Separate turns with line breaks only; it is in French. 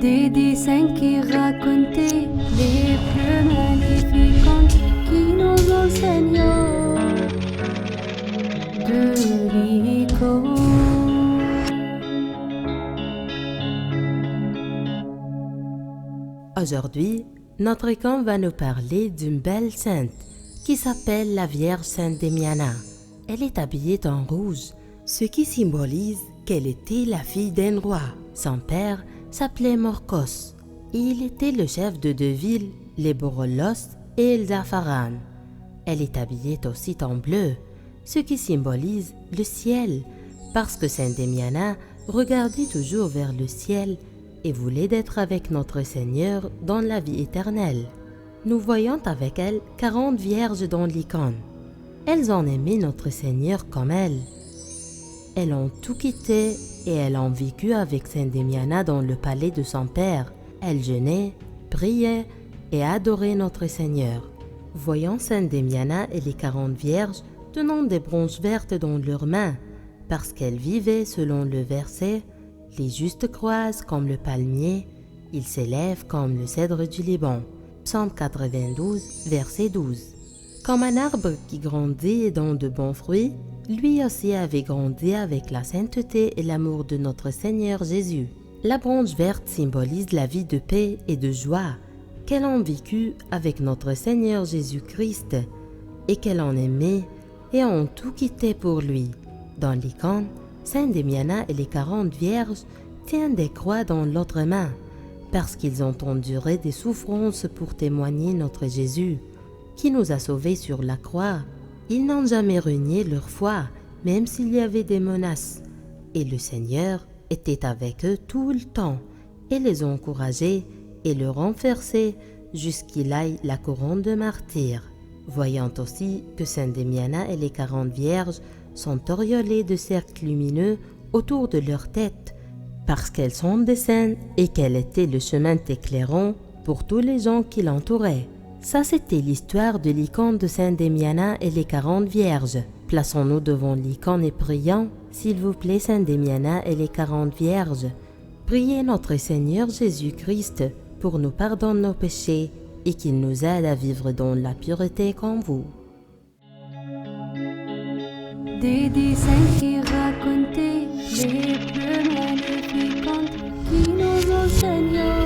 Des dessins qui racontaient les plus magnifiques contes qui nous enseignent de l'icône.
Aujourd'hui, notre conte va nous parler d'une belle sainte qui s'appelle la Vierge Sainte Damiana. Elle est habillée en rouge, ce qui symbolise qu'elle était la fille d'un roi. Son père s'appelait Morcos et il était le chef de deux villes, les Borolos et Elzapharan. Elle est habillée aussi en bleu, ce qui symbolise le ciel, parce que Sainte Damiana regardait toujours vers le ciel et voulait être avec notre Seigneur dans la vie éternelle. Nous voyons avec elle 40 vierges dans l'icône. Elles ont aimé notre Seigneur comme elle. Elles ont tout quitté et elles ont vécu avec Sainte Damiana dans le palais de son père. Elles jeûnaient, priaient et adoraient notre Seigneur. Voyons Sainte Damiana et les 40 vierges tenant des branches vertes dans leurs mains, parce qu'elles vivaient selon le verset « Les justes croissent comme le palmier, ils s'élèvent comme le cèdre du Liban ». Psaume 92, verset 12. Comme un arbre qui grandit et donne de bons fruits, lui aussi avait grandi avec la sainteté et l'amour de notre Seigneur Jésus. La branche verte symbolise la vie de paix et de joie qu'elle a vécue avec notre Seigneur Jésus-Christ et qu'elle en aimait et ont tout quitté pour lui. Dans l'icône, Sainte Damiana et les 40 vierges tiennent des croix dans l'autre main parce qu'ils ont enduré des souffrances pour témoigner notre Jésus qui nous a sauvés sur la croix. Ils n'ont jamais renié leur foi, même s'il y avait des menaces. Et le Seigneur était avec eux tout le temps et les encourageait et le renforçait jusqu'il aille la couronne de martyr. Voyant aussi que Sainte Damiana et les 40 vierges sont auréolées de cercles lumineux autour de leur tête, parce qu'elles sont des saintes et qu'elle était le chemin éclairant pour tous les gens qui l'entouraient. Ça, c'était l'histoire de l'icône de Sainte Damiana et les 40 vierges. Plaçons-nous devant l'icône et prions, s'il vous plaît, Sainte Damiana et les 40 vierges. Priez notre Seigneur Jésus-Christ pour nous pardonner nos péchés et qu'il nous aide à vivre dans la pureté comme vous.
Des dessins qui racontaient les plus magnifiques contes qui nous enseignent